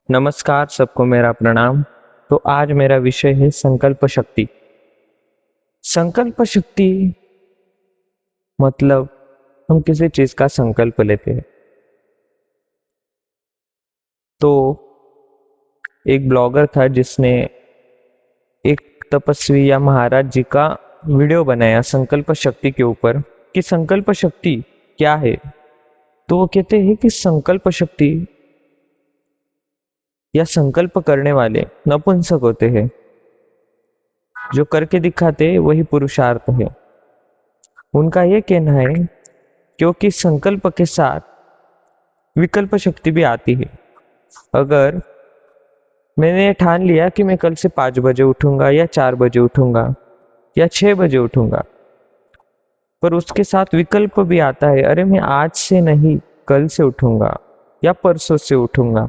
नमस्कार, सबको मेरा प्रणाम। तो आज मेरा विषय है संकल्प शक्ति। संकल्प शक्ति मतलब हम किसी चीज का संकल्प लेते हैं। तो एक ब्लॉगर था जिसने एक तपस्वी या महाराज जी का वीडियो बनाया संकल्प शक्ति के ऊपर कि संकल्प शक्ति क्या है। तो वो कहते हैं कि संकल्प शक्ति या संकल्प करने वाले नपुंसक होते हैं, जो करके दिखाते हैं वही पुरुषार्थ है। उनका ये कहना है क्योंकि संकल्प के साथ विकल्प शक्ति भी आती है। अगर मैंने ठान लिया कि मैं कल से 5 बजे उठूंगा या 4 बजे उठूंगा या 6 बजे उठूंगा, पर उसके साथ विकल्प भी आता है, अरे मैं आज से नहीं कल से उठूंगा या परसों से उठूंगा,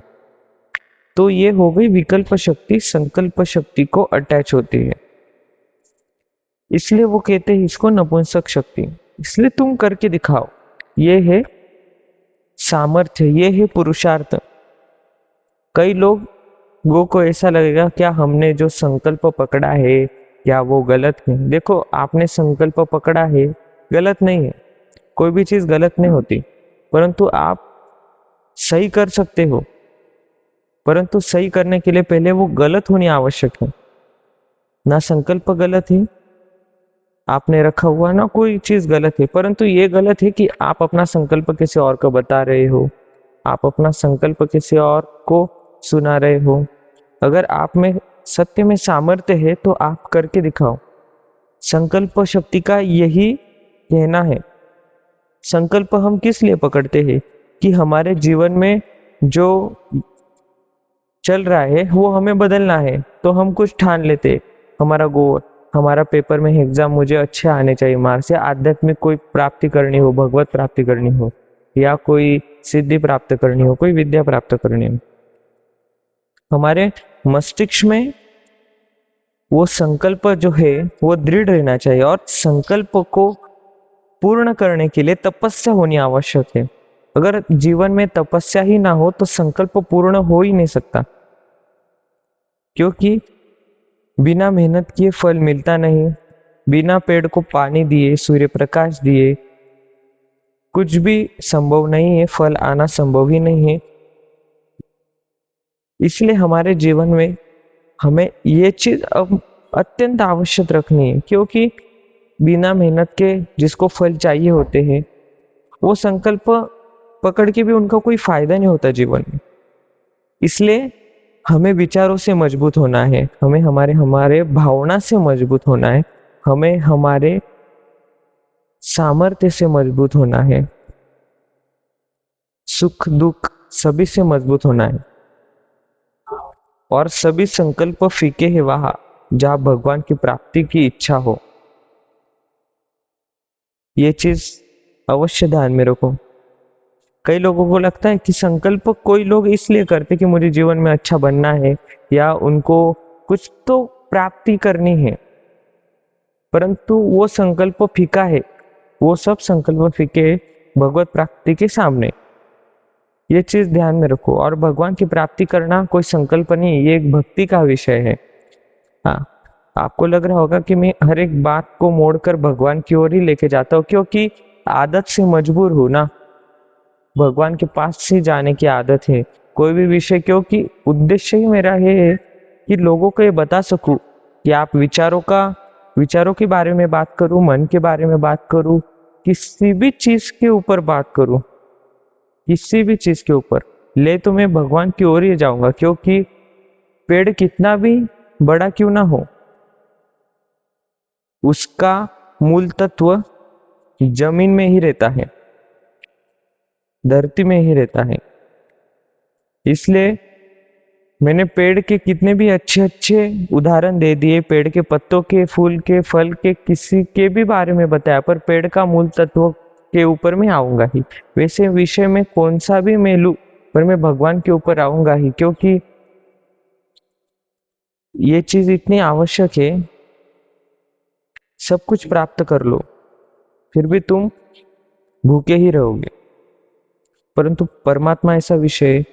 तो ये हो गई विकल्प शक्ति संकल्प शक्ति को अटैच होती है। इसलिए वो कहते हैं इसको नपुंसक शक्ति। इसलिए तुम करके दिखाओ, ये है सामर्थ्य, ये है पुरुषार्थ। कई लोगों को ऐसा लगेगा क्या हमने जो संकल्प पकड़ा है क्या वो गलत है। देखो, आपने संकल्प पकड़ा है, गलत नहीं है, कोई भी चीज गलत नहीं होती, परंतु आप सही कर सकते हो। परंतु सही करने के लिए पहले वो गलत होनी आवश्यक है। ना संकल्प गलत है आपने रखा हुआ, ना कोई चीज गलत है, परंतु ये गलत है कि आप अपना संकल्प किसी और को बता रहे हो, आप अपना संकल्प किसी और को सुना रहे हो। अगर आप में सत्य में सामर्थ्य है तो आप करके दिखाओ। संकल्प शक्ति का यही कहना है। संकल्प हम किस लिए पकड़ते हैं कि हमारे जीवन में जो चल रहा है वो हमें बदलना है, तो हम कुछ ठान लेते। हमारा गोल, हमारा पेपर में एग्जाम मुझे अच्छे आने चाहिए मार्क्स, या आध्यात्मिक कोई प्राप्ति करनी हो, भगवत प्राप्ति करनी हो, या कोई सिद्धि प्राप्त करनी हो, कोई विद्या प्राप्त करनी हो, हमारे मस्तिष्क में वो संकल्प जो है वो दृढ़ रहना चाहिए। और संकल्प को पूर्ण करने के लिए तपस्या होनी आवश्यक है। अगर जीवन में तपस्या ही ना हो तो संकल्प पूर्ण हो ही नहीं सकता, क्योंकि बिना मेहनत किए फल मिलता नहीं। बिना पेड़ को पानी दिए, सूर्य प्रकाश दिए कुछ भी संभव नहीं है, फल आना संभव ही नहीं है। इसलिए हमारे जीवन में हमें ये चीज अब अत्यंत आवश्यक रखनी है, क्योंकि बिना मेहनत के जिसको फल चाहिए होते हैं वो संकल्प पकड़ के भी उनका कोई फायदा नहीं होता जीवन में। इसलिए हमें विचारों से मजबूत होना है, हमें हमारे हमारे भावना से मजबूत होना है, हमें हमारे सामर्थ्य से मजबूत होना है, सुख दुख सभी से मजबूत होना है। और सभी संकल्प फीके हैं वहां जहां भगवान की प्राप्ति की इच्छा हो। ये चीज अवश्य ध्यान में रखो। कई लोगों को लगता है कि संकल्प कोई लोग इसलिए करते कि मुझे जीवन में अच्छा बनना है या उनको कुछ तो प्राप्ति करनी है, परंतु वो संकल्प फीका है। वो सब संकल्प फीके भगवत प्राप्ति के सामने। ये चीज ध्यान में रखो। और भगवान की प्राप्ति करना कोई संकल्प नहीं, ये एक भक्ति का विषय है। हाँ, आपको लग रहा होगा कि मैं हर एक बात को मोड़कर भगवान की ओर ही लेके जाता हूँ, क्योंकि आदत से मजबूर हूं ना, भगवान के पास से जाने की आदत है कोई भी विषय। क्योंकि उद्देश्य ही मेरा ये है कि लोगों को ये बता सकूं कि आप विचारों के बारे में बात करूं, मन के बारे में बात करूं, किसी भी चीज के ऊपर बात करूं, किसी भी चीज के ऊपर ले तो मैं भगवान की ओर ही जाऊंगा। क्योंकि पेड़ कितना भी बड़ा क्यों ना हो, उसका मूल तत्व जमीन में ही रहता है, धरती में ही रहता है। इसलिए मैंने पेड़ के कितने भी अच्छे अच्छे उदाहरण दे दिए, पेड़ के पत्तों के, फूल के, फल के, किसी के भी बारे में बताया, पर पेड़ का मूल तत्व के ऊपर मैं आऊंगा ही। वैसे विषय में कौन सा भी मैं लूं, पर मैं भगवान के ऊपर आऊंगा ही, क्योंकि ये चीज इतनी आवश्यक है। सब कुछ प्राप्त कर लो फिर भी तुम भूखे ही रहोगे, परंतु परमात्मा ऐसा विषय है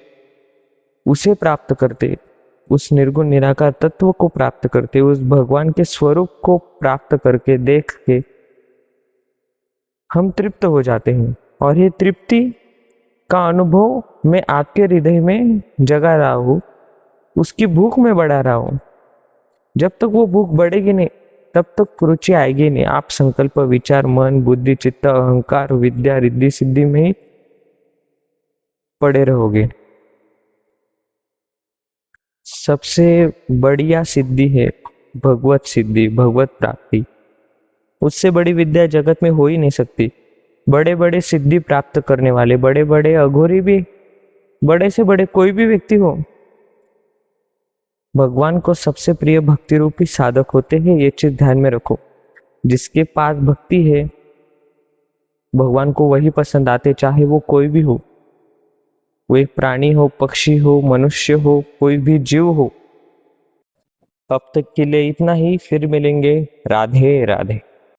उसे प्राप्त करते, उस निर्गुण निराकार तत्व को प्राप्त करते, उस भगवान के स्वरूप को प्राप्त करके देख के हम तृप्त हो जाते हैं। और ये तृप्ति का अनुभव मैं आपके हृदय में जगा रहा हूँ, उसकी भूख में बढ़ा रहा हूँ। जब तक वो भूख बढ़ेगी नहीं तब तक रुचि आएगी नहीं। आप संकल्प, विचार, मन, बुद्धि, चित्त, अहंकार, विद्या, रिद्धि, सिद्धि में ही पड़े रहोगे। सबसे बढ़िया सिद्धि है भगवत सिद्धि, भगवत प्राप्ति। उससे बड़ी विद्या जगत में हो ही नहीं सकती। बड़े बड़े सिद्धि प्राप्त करने वाले, बड़े बड़े अघोरी भी, बड़े से बड़े कोई भी व्यक्ति हो, भगवान को सबसे प्रिय भक्ति रूपी साधक होते हैं। ये चीज ध्यान में रखो। जिसके पास भक्ति है भगवान को वही पसंद आते, चाहे वो कोई भी हो, वो एक प्राणी हो, पक्षी हो, मनुष्य हो, कोई भी जीव हो। अब तक के लिए इतना ही, फिर मिलेंगे। राधे राधे।